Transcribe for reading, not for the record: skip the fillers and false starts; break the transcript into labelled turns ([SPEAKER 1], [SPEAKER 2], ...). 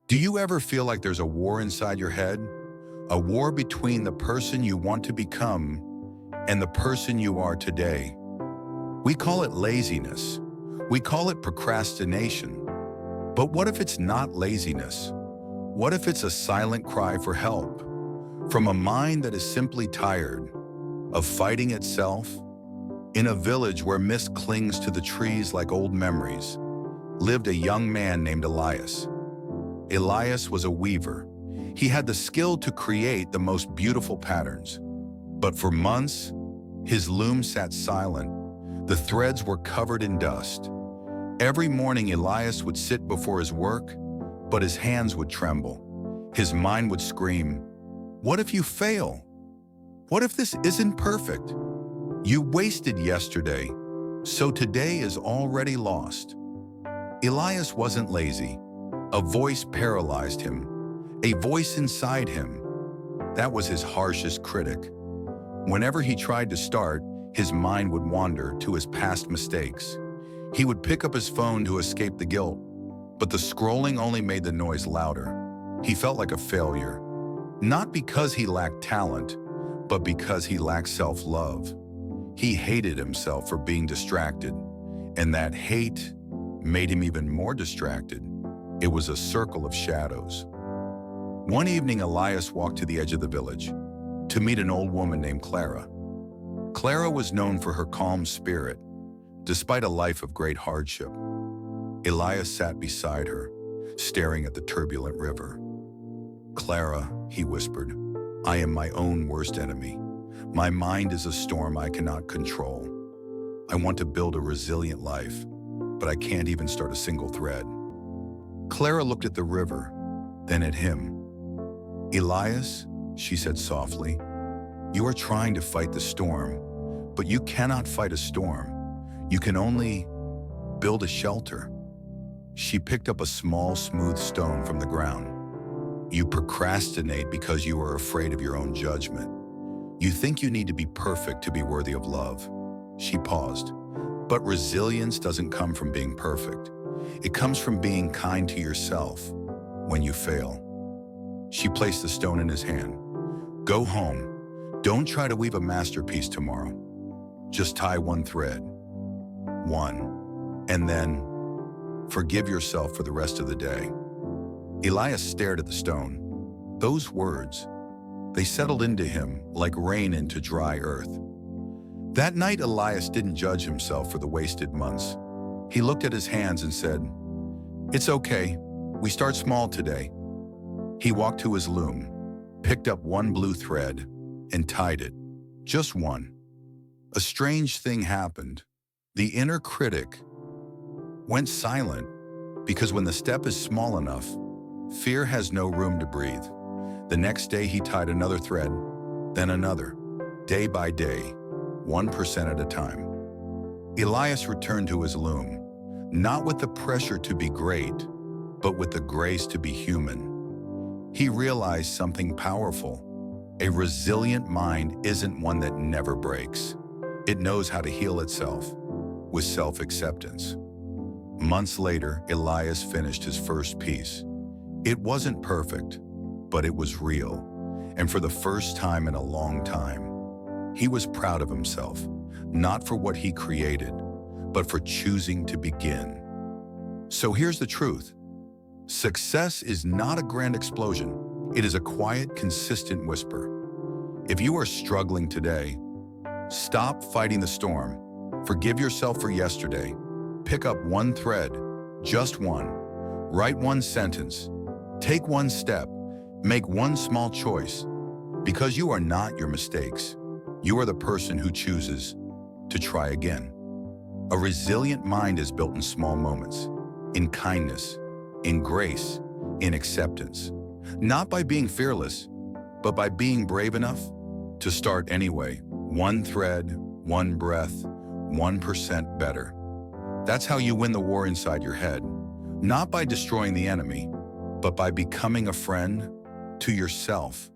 [SPEAKER 1] Do you ever feel like there's a war inside your head? A war between the person you want to become and the person you are today. We call it laziness. We call it procrastination. But what if it's not laziness? What if it's a silent cry for help? From a mind that is simply tired of fighting itself? In a village where mist clings to the trees like old memories, lived a young man named Elias. Elias was a weaver. He had the skill to create the most beautiful patterns. But for months, his loom sat silent. The threads were covered in dust. Every morning, Elias would sit before his work, but his hands would tremble. His mind would scream, "What if you fail? What if this isn't perfect? You wasted yesterday, so today is already lost." Elias wasn't lazy. A voice paralyzed him, a voice inside him. That was his harshest critic. Whenever he tried to start, his mind would wander to his past mistakes. He would pick up his phone to escape the guilt, but the scrolling only made the noise louder. He felt like a failure, not because he lacked talent, but because he lacked self-love. He hated himself for being distracted, and that hate made him even more distracted. It was a circle of shadows. One evening, Elias walked to the edge of the village to meet an old woman named Clara. Clara was known for her calm spirit, despite a life of great hardship. Elias sat beside her, staring at the turbulent river. "Clara," he whispered, "I am my own worst enemy. My mind is a storm I cannot control. I want to build a resilient life, but I can't even start a single thread." Clara looked at the river, then at him. "Elias," she said softly, "you are trying to fight the storm, but you cannot fight a storm. You can only build a shelter." She picked up a small, smooth stone from the ground. "You procrastinate because you are afraid of your own judgment. You think you need to be perfect to be worthy of love." She paused. "But resilience doesn't come from being perfect. It comes from being kind to yourself when you fail." She placed the stone in his hand. "Go home. Don't try to weave a masterpiece tomorrow. Just tie one thread. One. And then forgive yourself for the rest of the day." Elias stared at the stone. Those words, they settled into him like rain into dry earth. That night, Elias didn't judge himself for the wasted months. He looked at his hands and said, "It's okay. We start small today." He walked to his loom, picked up one blue thread, and tied it. Just one. A strange thing happened. The inner critic went silent, because when the step is small enough, fear has no room to breathe. The next day, he tied another thread, then another, day by day, 1% at a time. Elias returned to his loom, not with the pressure to be great, but with the grace to be human. He realized something powerful. A resilient mind isn't one that never breaks. It knows how to heal itself with self-acceptance. Months later, Elias finished his first piece. It wasn't perfect, but it was real. And for the first time in a long time, he was proud of himself, not for what he created, but for choosing to begin. So here's the truth. Success is not a grand explosion. It is a quiet, consistent whisper. If you are struggling today, stop fighting the storm. Forgive yourself for yesterday. Pick up one thread, just one. Write one sentence. Take one step. Make one small choice. Because you are not your mistakes. You are the person who chooses to try again. A resilient mind is built in small moments, in kindness, in grace, in acceptance. Not by being fearless, but by being brave enough to start anyway. One thread, one breath, 1% better. That's how you win the war inside your head. Not by destroying the enemy, but by becoming a friend to yourself.